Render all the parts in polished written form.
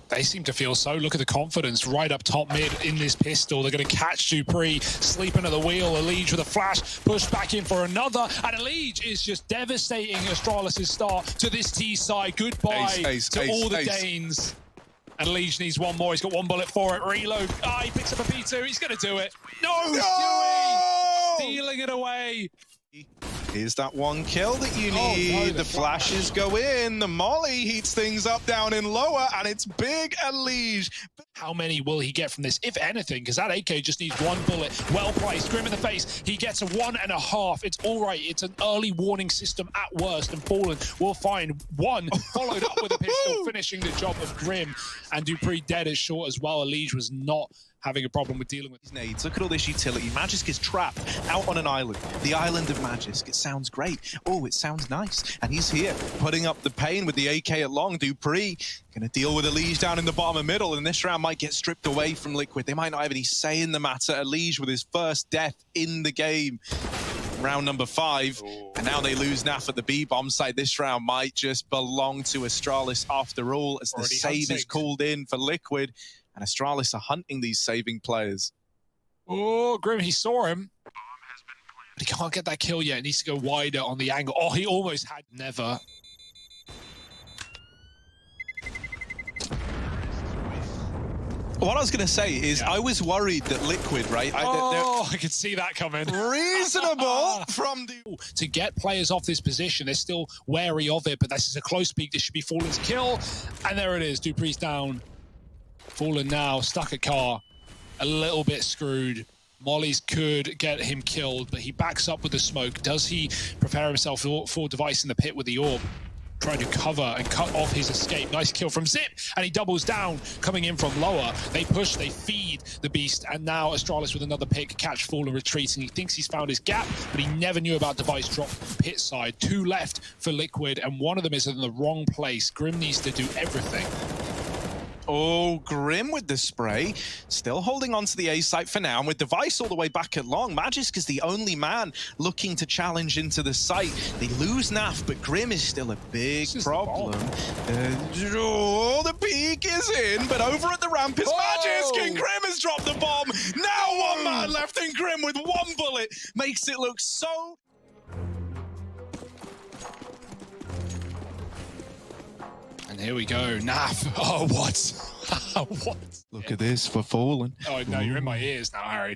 They seem to feel so. Look at the confidence right up top mid in this pistol. They're going to catch dupreeh, sleeping at the wheel. Elige with a flash, pushed back in for another. And Elige is just devastating Astralis' start to this T side. Goodbye to all the Danes. And Elige needs one more. He's got one bullet for it. Reload. Ah, he picks up a P2. He's going to do it. No! Stewie! Stealing it away. Here's that one kill that you need. Oh, no, the flashes go in. The molly heats things up down in lower, and it's big Elige. How many will he get from this, if anything? Because that AK just needs one bullet. Well placed. Grim in the face. He gets a 1.5. It's all right. It's an early warning system at worst, and Fallen will find one, followed up with a pistol, finishing the job of Grim. And dupreeh dead is short as well. Elige was not having a problem with dealing with these nades. Look at all this utility. Magisk is trapped out on an island. The island of Magisk. It sounds great. Oh, it sounds nice. And he's here, putting up the pain with the AK at long. dupreeh gonna deal with Elige down in the bottom of middle, and this round might get stripped away from Liquid. They might not have any say in the matter. Elige with his first death in the game. Round number 5, and now they lose Naf at the B-bomb site. This round might just belong to Astralis after all, as the save is called in for Liquid. And Astralis are hunting these saving players. Oh, Grim, he saw him. But he can't get that kill yet. He needs to go wider on the angle. Oh, he almost had never. What I was going to say is I was worried that Liquid, right? I could see that coming. Reasonable from the... To get players off this position, they're still wary of it, but this is a close peek. This should be Fallen's kill. And there it is. dupreeh's down. Fallen now, stuck at car, a little bit screwed. Mollies could get him killed, but he backs up with the smoke. Does he prepare himself for device in the pit with the orb? Trying to cover and cut off his escape. Nice kill from Zip, and he doubles down, coming in from lower. They push, they feed the beast, and now Astralis with another pick, catch Fallen retreating. He thinks he's found his gap, but he never knew about device drop pit side. 2 left for Liquid, and one of them is in the wrong place. Grim needs to do everything. Oh, Grim with the spray, still holding on to the A site for now, and with device all the way back at long. Magisk is the only man looking to challenge into the site. They lose Naf, but Grim is still a big problem. The peak is in, but over at the ramp is Magisk, and Grim has dropped the bomb. Now one man left, and Grim with one bullet makes it look so... And here we go. Naf. Oh, what? What? Look at this for Fallen. Oh, no, you're in my ears now, Harry.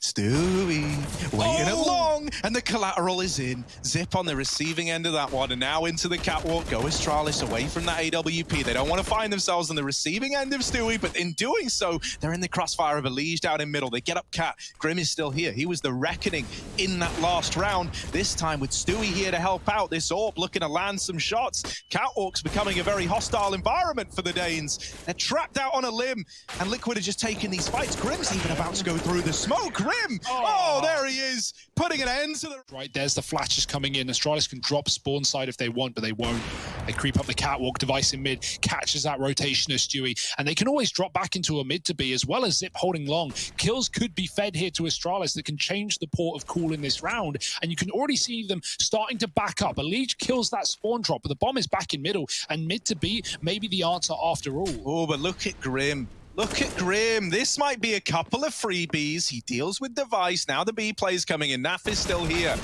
Stewie, waiting along, and the collateral is in. Zip on the receiving end of that one, and now into the catwalk. Go Astralis away from that AWP. They don't want to find themselves on the receiving end of Stewie, but in doing so, they're in the crossfire of Elige down in middle. They get up Cat. Grim is still here. He was the reckoning in that last round. This time with Stewie here to help out. This orb looking to land some shots. Catwalk's becoming a very hostile environment for the Danes. They're trapped out on a limb, and Liquid are just taking these fights. Grim's even about to go through the smoke. Grim! Oh, there he is, putting an end to the... Right, there's the flashes coming in. Astralis can drop spawn side if they want, but they won't. They creep up the catwalk, device in mid, catches that rotation of Stewie, and they can always drop back into a mid to be, as well as Zip holding long. Kills could be fed here to Astralis that can change the port of call in this round, and you can already see them starting to back up. Elige kills that spawn drop, but the bomb is back in middle, and mid to be maybe the answer after all. Oh, but look at Grim. Look at Grim. This might be a couple of freebies. He deals with device. Now the B play's coming in. Naf is still here.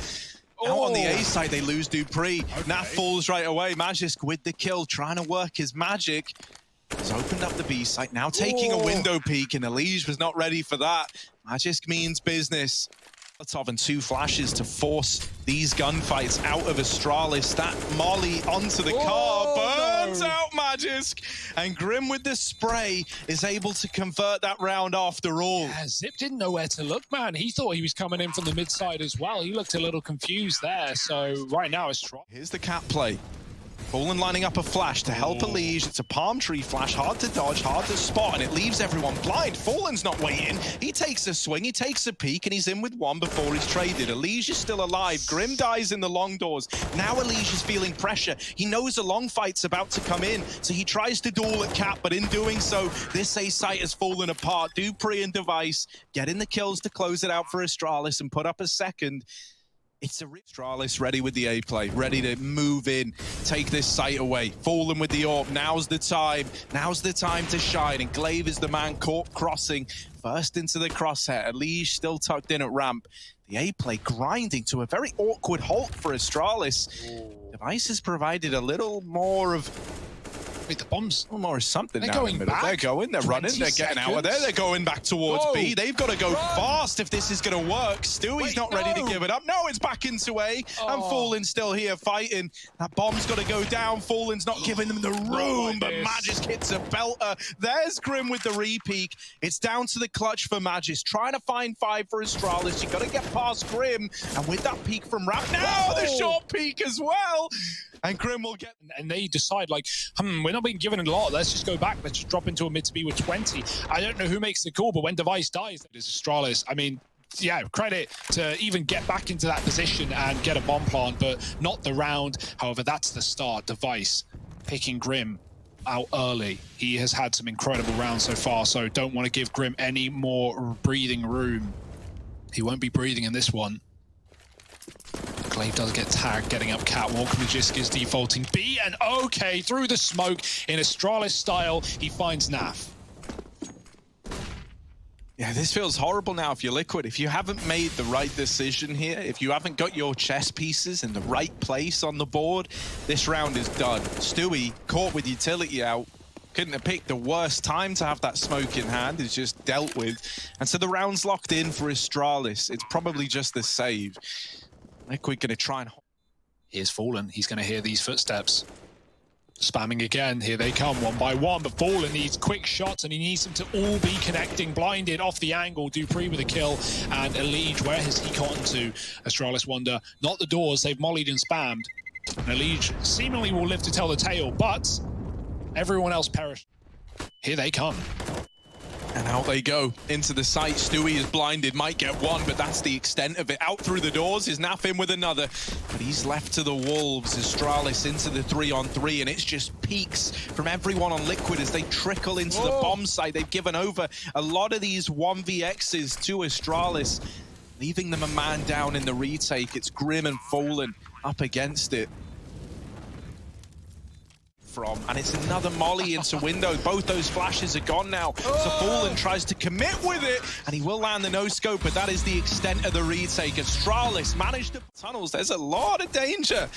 Now on the A side, they lose dupreeh. Naf falls right away. Magisk with the kill, trying to work his magic. He's opened up the B site, now taking a window peek, and Elige was not ready for that. Magisk means business. And 2 flashes to force these gunfights out of Astralis. That molly onto the car, burns out Magisk, and Grim with the spray is able to convert that round after all. Yeah, Zip didn't know where to look, man. He thought he was coming in from the mid side as well. He looked a little confused there, so right now it's strong. Here's the cat play. Fallen lining up a flash to help Elige. It's a palm tree flash, hard to dodge, hard to spot, and it leaves everyone blind. Fallen's not waiting. He takes a swing, he takes a peek, and he's in with one before he's traded. Elige is still alive. Grim dies in the long doors. Now Elige is feeling pressure. He knows a long fight's about to come in, so he tries to duel at Cap, but in doing so, this A site has fallen apart. dupreeh and device getting the kills to close it out for Astralis and put up a second. It's a Astralis ready with the A play, ready to move in, take this site away. Fallen with the AWP. Now's the time. Now's the time to shine. And Glaive is the man caught crossing first into the crosshair. Elige still tucked in at ramp. The A play grinding to a very awkward halt for Astralis. Device has provided a little more of. Wait, the bombs. A little more of something They're now going in the middle. back. They're going, they're running, they're getting out of there. They're going back towards B. They've got to go fast if this is going to work. Stewie's not ready to give it up. No, it's back into A. And Fallen's still here fighting. That bomb's got to go down. Fallen's not giving them the room, but Magis hits a belter. There's Grim with the re-peek. It's down to the clutch for Magis. Trying to find 5 for Astralis. You got to get past Grim. And with that peek from Ramp, now the short peek as well. And Grim will get... And they decide, like, we're not being given a lot. Let's just go back. Let's just drop into a mid to B with 20. I don't know who makes the call, but when Device dies, it is Astralis. I mean, yeah, credit to even get back into that position and get a bomb plant, but not the round. However, that's the start. Device picking Grim out early. He has had some incredible rounds so far, so don't want to give Grim any more breathing room. He won't be breathing in this one. Glaive does get tagged, getting up catwalk. Magisk is defaulting B, and okay, through the smoke in Astralis style, he finds Naf. Yeah, this feels horrible now if you're Liquid. If you haven't made the right decision here, if you haven't got your chess pieces in the right place on the board, this round is done. Stewie, caught with utility out, couldn't have picked the worst time to have that smoke in hand, is just dealt with. And so the round's locked in for Astralis. It's probably just the save. Liquid gonna try and... Here's Fallen. He's going to hear these footsteps. Spamming again. Here they come, one by one. But Fallen needs quick shots, and he needs them to all be connecting. Blinded off the angle. Dupree with a kill. And Elige, where has he gotten to? Astralis wonder. Not the doors. They've mollied and spammed. And Elige seemingly will live to tell the tale, but everyone else perished. Here they come. And out they go into the site. Stewie is blinded, might get one, but that's the extent of it. Out through the doors is Naf in with another, but he's left to the wolves. Astralis into the 3-on-3, and it's just peaks from everyone on Liquid as they trickle into the bomb site. They've given over a lot of these 1vx's to Astralis, leaving them a man down in the retake. It's Grim and Fallen up against it. And it's another molly into window. Both those flashes are gone now. So Fallen tries to commit with it, and he will land the no-scope, but that is the extent of the retake. Astralis managed to tunnels. There's a lot of danger.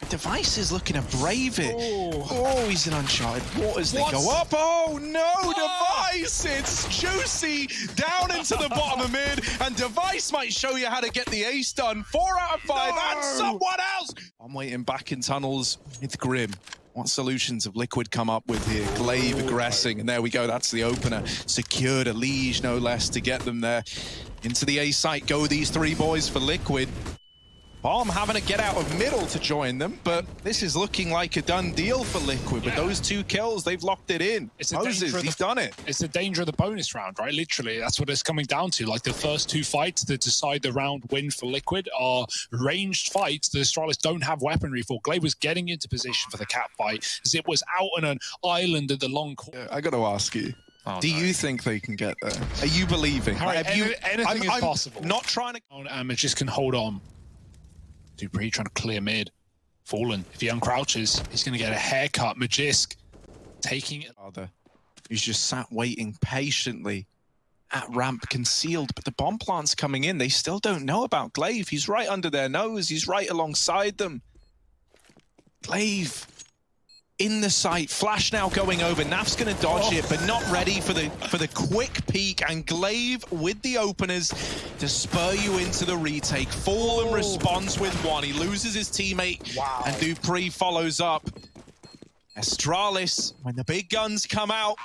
Device is looking to brave it. Oh, he's in uncharted waters. They go up. Oh, no, Device. It's juicy. Down into the bottom of mid, and Device might show you how to get the ace done. 4 out of 5, and someone else. I'm waiting back in tunnels with Grim. What solutions have Liquid come up with here? Glaive aggressing, and there we go. That's the opener. Secured Elige, no less, to get them there. Into the A site go these 3 boys for Liquid. Bomb having to get out of middle to join them, but this is looking like a done deal for Liquid. With those 2 kills, they've locked it in. It's Moses, he's done it. It's the danger of the bonus round, right? Literally, that's what it's coming down to. Like, the first 2 fights that decide the round win for Liquid are ranged fights that Astralis don't have weaponry for. Glaive was getting into position for the cat fight, as it was out on an island at the long court. I got to ask you. Do you think they can get there? Are you believing? Harry, anything is possible. Not trying to... And just can hold on. Dupree trying to clear mid. Fallen. If he uncrouches, he's going to get a haircut. Magisk taking it. He's just sat waiting patiently at ramp, concealed, but the bomb plant's coming in. They still don't know about Glaive. He's right under their nose. He's right alongside them. Glaive in the sight. Flash now going over. Naf's going to dodge it, but not ready for the quick peek. And Glaive with the openers to spur you into the retake. Fallen responds with 1. He loses his teammate, and Dupree follows up. Astralis, when the big guns come out,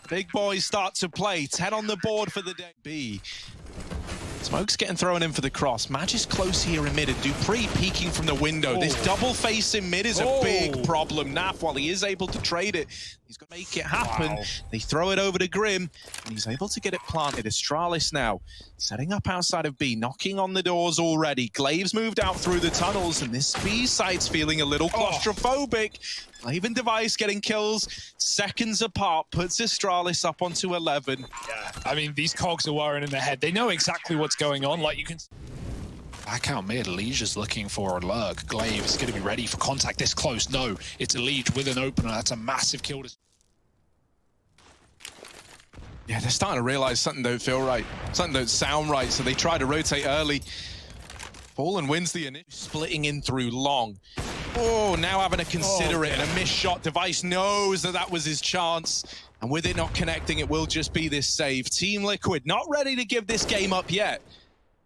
big boys start to play. 10 on the board for the day. B. Smoke's getting thrown in for the cross. Magis close here in mid, and Dupree peeking from the window. This double face in mid is a big problem. Naf, while he is able to trade it, he's got to make it happen. They throw it over to Grim, and he's able to get it planted. Astralis now setting up outside of B, knocking on the doors already. Glaive's moved out through the tunnels, and this B site's feeling a little claustrophobic. Glaive and Device getting kills seconds apart, puts Astralis up onto 11. Yeah, I mean, these cogs are whirring in their head. They know exactly what's going on. Like, you can... Back out mid, Liege is looking for a lurk. Glaive is going to be ready for contact this close. No, it's a Liege with an opener. That's a massive kill. Yeah, they're starting to realize something don't feel right. Something don't sound right, so they try to rotate early. Fallen wins the initial. Splitting in through long. Oh, now having to consider it, and a missed shot. Device knows that that was his chance. And with it not connecting, it will just be this save. Team Liquid not ready to give this game up yet.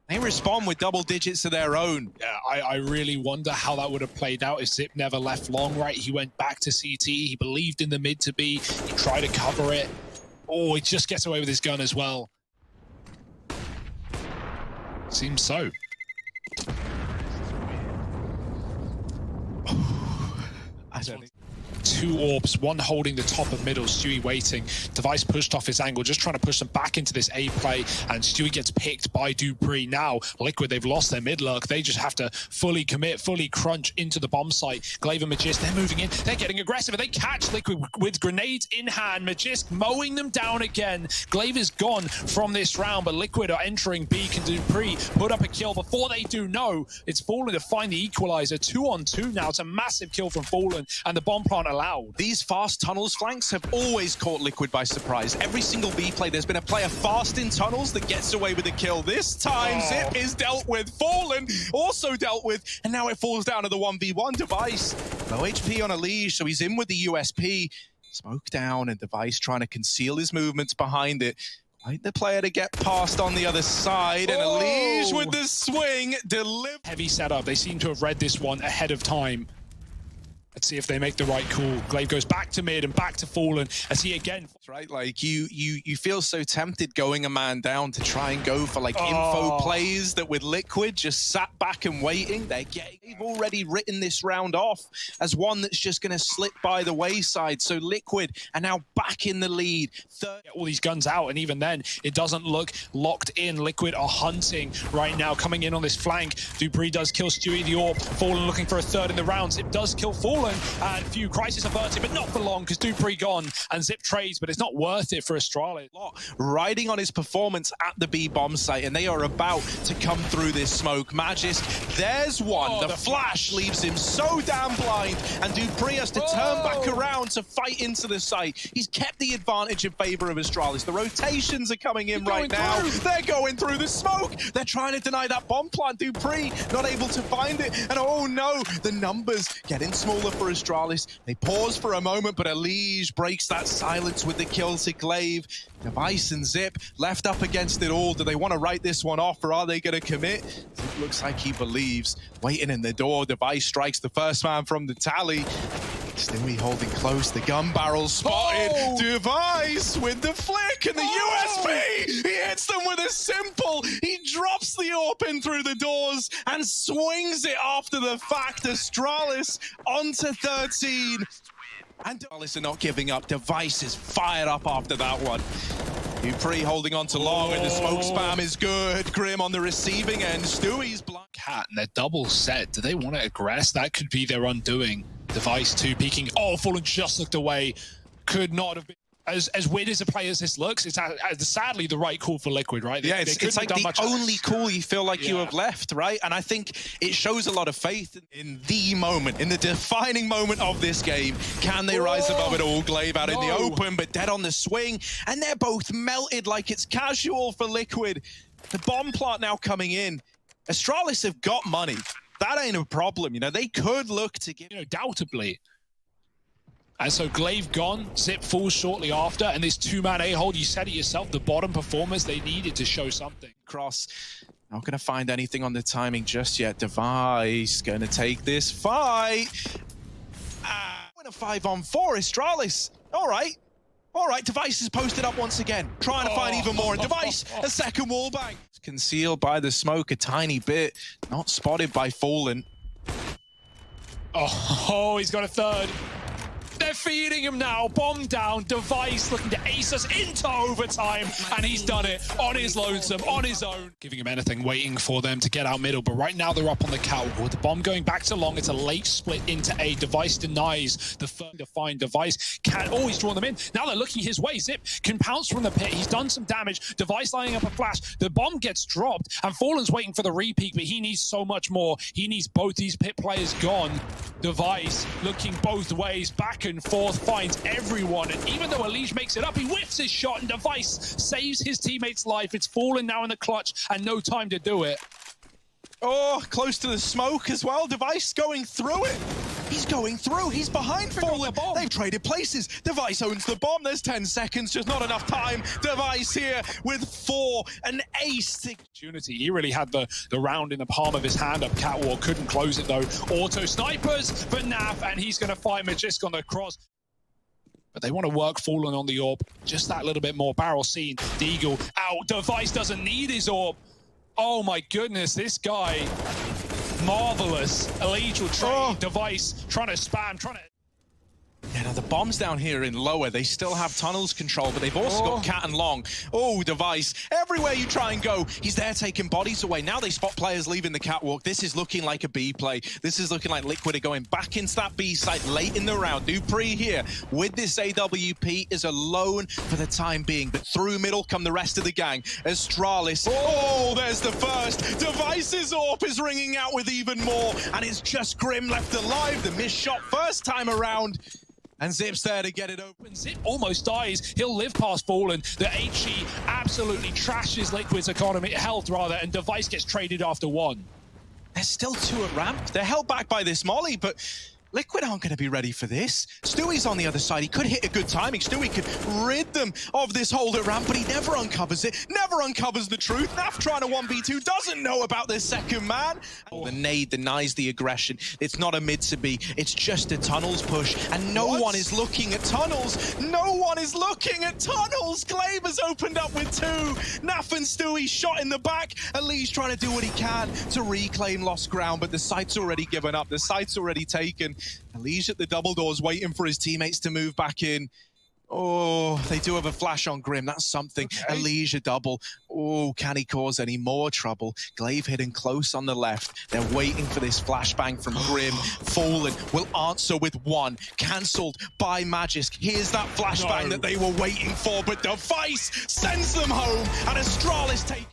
They respond with double digits of their own. Yeah, I really wonder how that would have played out if Zip never left long, right? He went back to CT. He believed in the mid to B. He tried to cover it. Oh, he just gets away with his gun as well. Seems so. Two orbs, one holding the top of middle, Stewie waiting. Device pushed off his angle, just trying to push them back into this A play, and Stewie gets picked by dupreeh. Now, Liquid, they've lost their mid lurk. They just have to fully commit, fully crunch into the bomb site. Glaive and Magisk, they're moving in, they're getting aggressive, and they catch Liquid with grenades in hand. Magisk mowing them down again. Glaive is gone from this round, but Liquid are entering B. Can dupreeh put up a kill? Before they do, no, it's Fallen to find the equalizer. 2-on-2 now. It's a massive kill from Fallen, and the bomb plant allowed. These fast tunnels flanks have always caught Liquid by surprise. Every single B play, there's been a player fast in tunnels that gets away with a kill. This time, Zip is dealt with. Fallen also dealt with, and now it falls down to the 1v1. Device, low HP on a Liege, so he's in with the USP. Smoke down, and Device trying to conceal his movements behind it. Quite the player to get past on the other side, and a Liege with the swing. Heavy setup. They seem to have read this one ahead of time. Let's see if they make the right call. Glaive goes back to mid and back to Fallen as he again. That's right, like you feel so tempted going a man down to try and go for like info plays that with Liquid just sat back and waiting. They've already written this round off as one that's just going to slip by the wayside. So Liquid are now back in the lead. All these guns out, and even then, it doesn't look locked in. Liquid are hunting right now, coming in on this flank. dupreeh does kill Stewie the Orb. Fallen looking for a third in the rounds. It does kill Fallen. And few crisis averted, but not for long because dupreeh gone and Zip trades, but it's not worth it for Astralis. Riding on his performance at the B bomb site, and they are about to come through this smoke. Magisk, there's one. The flash leaves him so damn blind, and dupreeh has to turn back around to fight into the site. He's kept the advantage in favor of Astralis. The rotations are coming in right now. They're going through the smoke. They're trying to deny that bomb plant. dupreeh not able to find it, and oh no, the numbers getting smaller for Astralis. They pause for a moment, but a Liege breaks that silence with the kill to Glaive. Device and Zip left up against it all. Do they want to write this one off, or are they going to commit? Zip looks like he believes. Waiting in the door, Device strikes the first man from the tally. Stewie holding close, the gun barrel spotted. Device with the flick and the USP. He hits them with a simple. He drops the AWP in through the doors and swings it after the fact. Astralis onto 13. And Astralis are not giving up. Device is fired up after that one. dupreeh holding on to long, and the smoke spam is good. Grim on the receiving end. Stewie's blind. Cat, and they're double set. Do they want to aggress? That could be their undoing. Device 2 peeking. Oh, Fallen just looked away. Could not have been. As weird as a play as this looks, it's sadly the right call for Liquid, right? It's like the only call you feel like you have left, right? And I think it shows a lot of faith in the moment, in the defining moment of this game. Can they rise above it all? Glaive out in the open, but dead on the swing. And they're both melted like it's casual for Liquid. The bomb plant now coming in. Astralis have got money. That ain't a problem, you know. They could look to give... Doubtably. And so Glaive gone, Zip falls shortly after, and this two-man A-hold, you said it yourself, the bottom performers, they needed to show something. Cross, not going to find anything on the timing just yet. Device going to take this fight. Win a 5-on-4, Astralis. All right, Device is posted up once again, trying to find even more. And Device, a second wall bang. It's concealed by the smoke a tiny bit, not spotted by Fallen. Oh, he's got a third. They're feeding him now. Bomb down. Device looking to ace us into overtime. And he's done it on his lonesome, on his own. Giving him anything, waiting for them to get out middle. But right now they're up on the catwalk. With the bomb going back to long, it's a late split into A. Device denies the first to find Device. Can't always draw them in. Now they're looking his way. Zip can pounce from the pit. He's done some damage. Device lining up a flash. The bomb gets dropped. And Fallen's waiting for the repeat, but he needs so much more. He needs both these pit players gone. Device looking both ways, back and forth, finds everyone. And even though Elige makes it up, he whiffs his shot and Device saves his teammate's life. It's Fallen now in the clutch and no time to do it. Oh, close to the smoke as well. Device going through it. He's going through. He's behind Fallen. They've traded places. Device owns the bomb. There's 10 seconds, just not enough time. Device here with 4, an ace. Opportunity. He really had the round in the palm of his hand up catwalk. Couldn't close it though. Auto snipers for Naf, and he's going to find Magisk on the cross. But they want to work Fallen on the orb. Just that little bit more. Barrel seen. Deagle out. Device doesn't need his orb. Oh my goodness, this guy, marvelous. Elige will try. Device trying to spam, trying to... Yeah, now the bombs down here in lower, they still have tunnels control, but they've also got cat and long. Oh, Device, everywhere you try and go, he's there taking bodies away. Now they spot players leaving the catwalk. This is looking like a B play. This is looking like Liquid are going back into that B site late in the round. dupreeh here with this AWP is alone for the time being, but through middle come the rest of the gang. Astralis, oh, there's the first. Device's AWP is ringing out with even more, and it's just Grim left alive. The missed shot first time around. And Zip's there to get it open. Zip almost dies. He'll live past Fallen. The HE absolutely trashes Liquid's health, and Device gets traded after 1. There's still 2 at ramp. They're held back by this molly, but Liquid aren't going to be ready for this. Stewie's on the other side. He could hit a good timing. Stewie could rid them of this hold at ramp, but he never uncovers it, never uncovers the truth. Naf trying to 1v2, doesn't know about this second man. The nade denies the aggression. It's not a mid to B. It's just a tunnels push, and no one is looking at tunnels. No one is looking at tunnels. Glaive has opened up with 2. Naf and Stewie shot in the back. Elige trying to do what he can to reclaim lost ground, but the site's already given up. The site's already taken. Elige at the double doors waiting for his teammates to move back in. Oh, they do have a flash on Grim. That's something. Okay. Elige a double. Oh, can he cause any more trouble? Glaive hidden close on the left. They're waiting for this flashbang from Grim. Fallen will answer with 1. Cancelled by Magisk. Here's that flashbang that they were waiting for, but Device sends them home, and Astralis take...